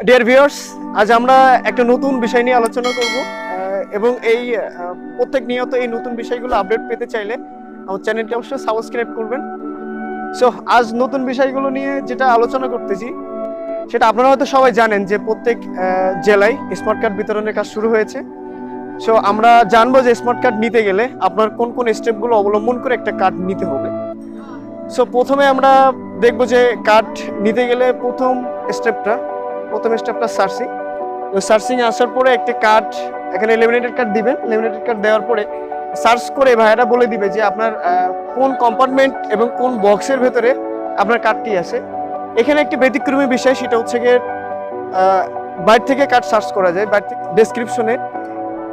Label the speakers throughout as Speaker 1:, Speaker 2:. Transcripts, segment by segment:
Speaker 1: Dear viewers, আজ আমরা একটা নতুন বিষয় নিয়ে আলোচনা করব এবং এই প্রত্যেক নিয়ত এই নতুন বিষয়গুলো আপডেট পেতে চাইলে আমার চ্যানেলটি অবশ্যই সাবস্ক্রাইব করবেন। সো আজ নতুন বিষয়গুলো নিয়ে যেটা আলোচনা করতেছি সেটা আপনারা হয়তো সবাই জানেন যে প্রত্যেক জেলায় স্মার্ট কার্ড বিতরণের কাজ শুরু হয়েছে। সো আমরা জানবো যে স্মার্ট কার্ড নিতে গেলে আপনার কোন কোন স্টেপগুলো অবলম্বন করে একটা কার্ড নিতে হবে। সো প্রথমে আমরা দেখবো যে কার্ড নিতে গেলে প্রথম স্টেপটা সার্চিং। সার্চিং আসার পরে একটা কার্ড এখানে লেমিনেটেড কার্ড দিবেন। লেমিনেটেড কার্ড দেওয়ার পরে সার্চ করে ভাইয়ারা বলে দিবে যে আপনার কোন কম্পার্টমেন্ট এবং কোন বক্সের ভেতরে আপনার কার্ডটি আছে। এখানে একটি ব্যতিক্রমী বিষয়, সেটা হচ্ছে গিয়ে বাইরে থেকে কার্ড সার্চ করা যায়। বাইরে থেকে ডেসক্রিপশনে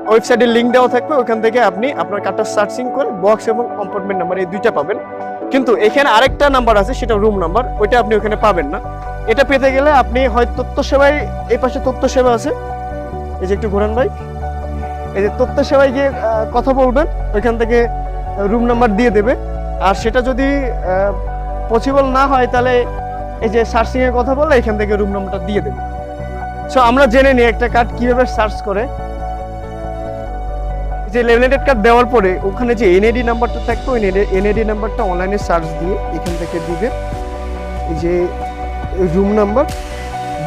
Speaker 1: ওয়েবসাইটের লিঙ্ক দেওয়া থাকবে, ওইখান থেকে আপনি আপনার কার্ডটা সার্চিং করে বক্স এবং কম্পার্টমেন্ট নাম্বার এই দুইটা পাবেন। কিন্তু এখানে আরেকটা নাম্বার আছে, সেটা রুম নাম্বার, ওইটা আপনি ওখানে পাবেন না। এটা পেতে গেলে আপনি হয় তথ্য সেবায়, এই পাশে তথ্য সেবা আছে, এই যে একটু ঘোরান ভাই, এই যে তথ্য সেবায় গিয়ে কথা বলবেন, ওইখান থেকে রুম নাম্বার দিয়ে দেবে। আর সেটা যদি পসিবল না হয় তাহলে এই যে সার্চিং এর কথা বললে এখান থেকে রুম নাম্বারটা দিয়ে দেবে। সো আমরা জেনে নিই একটা কার্ড কিভাবে সার্চ করে। যে লেমিনেটেড কার্ড দেওয়ার পরে ওখানে যে এনএডি নাম্বারটা থাকবে, ওই এনএডি নাম্বারটা অনলাইনে সার্চ দিয়ে এখান থেকে দিবে এই যে রুম নাম্বার,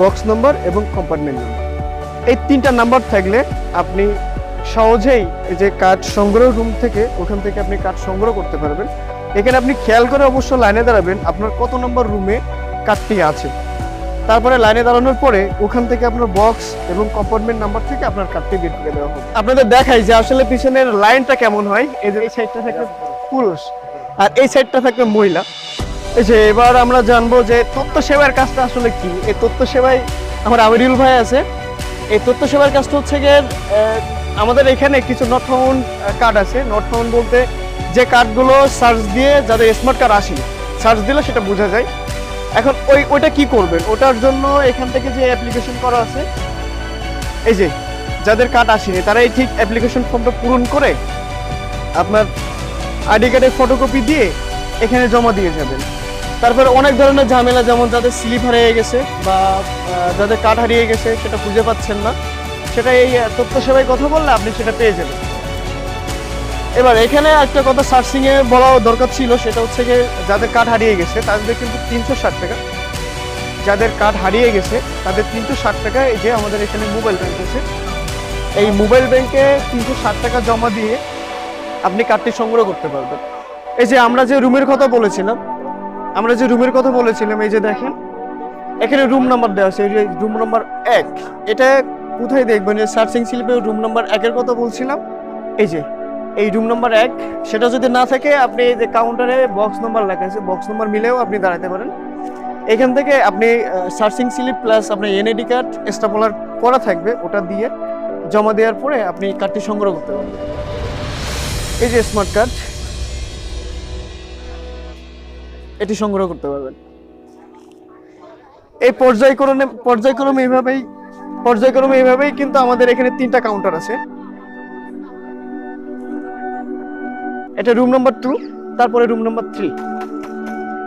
Speaker 1: বক্স নাম্বার এবং কম্পার্টমেন্ট নাম্বার। এই তিনটা নাম্বার থাকলে আপনি সহজেই এই যে কার্ড সংগ্রহ রুম থেকে ওখান থেকে আপনি কার্ড সংগ্রহ করতে পারবেন। এখানে আপনি খেয়াল করে অবশ্য লাইনে দাঁড়াবেন আপনার কত নম্বর রুমে কার্ডটি আছে। তারপরে লাইনে দাঁড়ানোর পরে ওখান থেকে আপনার বক্স এবং কম্পার্টমেন্ট নাম্বার থেকে আপনার কার্ডটি বের করে দেওয়া হবে। আপনাদের দেখাই যে আসলে পিছনের লাইনটা কেমন হয়। এই যে এই সাইডটা থাকবে পুরুষ আর এই সাইডটা থাকবে মহিলা। এই যে এবার আমরা জানবো যে তথ্য সেবার কাজটা আসলে কি। এই তথ্য সেবায় আমার আমিরুল ভাই আছে। এই তথ্য সেবার কাজটা হচ্ছে গিয়ে আমাদের এখানে কিছু নট ফাউন্ড কার্ড আছে। নট ফাউন্ড বলতে যে কার্ডগুলো সার্চ দিয়ে যাদের স্মার্ট কার্ড আসেনি, সার্চ দিলে সেটা বোঝা যায়। এখন ওইটা কি করবেন, ওটার জন্য এখান থেকে যে অ্যাপ্লিকেশন করা আছে, এই যে যাদের কার্ড আসেনি তারা এই ঠিক অ্যাপ্লিকেশন ফর্মটা পূরণ করে আপনার আইডি কার্ডের ফটোকপি দিয়ে এখানে জমা দিয়ে যাবেন। তারপরে অনেক ধরনের ঝামেলা, যেমন যাদের স্লিপ হারিয়ে গেছে বা যাদের কার্ড হারিয়ে গেছে সেটা খুঁজে পাচ্ছেন না, সেটা এই তথ্য সেবায় কথা বললে আপনি সেটা পেয়ে যাবেন। এবার এখানে একটা কথা সার্চিং এ বলা দরকার ছিল, সেটা হচ্ছে যে যাদের কার্ড হারিয়ে গেছে তাদের কিন্তু 360 টাকা, যাদের কার্ড হারিয়ে গেছে তাদের 360 টাকা। এই যে আমাদের এখানে মোবাইল ব্যাংক আছে, এই মোবাইল ব্যাংকে 360 টাকা জমা দিয়ে আপনি কার্ডটি সংগ্রহ করতে পারবেন। এই যে আমরা যে রুমের কথা বলেছিলাম, এই যে দেখেন এখানে রুম নাম্বার দেওয়া আছে, রুম নাম্বার 1। এটা কোথায় দেখবেন, যে সার্চিং স্লিপে রুম নাম্বার 1-এর কথা বলছিলাম, এই যে এই রুম নাম্বার 1। সেটা যদি না থাকে আপনি এই যে কাউন্টারে বক্স নাম্বার লেখা আছে, বক্স নাম্বার মিলেও আপনি দাঁড়াতে পারেন। এখান থেকে আপনি সার্চিং স্লিপ প্লাস আপনার এনআইডি কার্ড স্টাপলার করা থাকবে, ওটা দিয়ে জমা দেওয়ার পরে আপনি কার্ডটি সংগ্রহ করতে পারবেন। এই যে স্মার্ট কার্ড, এটি সংগ্রহ করতে পারবেন। এই পর্যায়ক্রমে এইভাবেই কিন্তু আমাদের এখানে 3টা কাউন্টার আছে। এটা রুম নাম্বার 2, তারপরে রুম নাম্বার 3,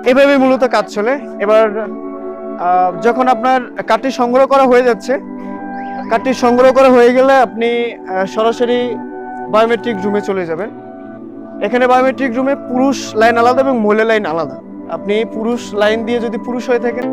Speaker 1: এভাবে মূলত কাজ চলে। এবার যখন আপনার কার্ডটি সংগ্রহ করা হয়ে যাচ্ছে, কার্ডটি সংগ্রহ করা হয়ে গেলে আপনি সরাসরি বায়োমেট্রিক রুমে চলে যাবেন। এখানে বায়োমেট্রিক রুমে পুরুষ লাইন আলাদা এবং মহিলা লাইন আলাদা। আপনি পুরুষ লাইন দিয়ে যদি পুরুষ হয়ে থাকেন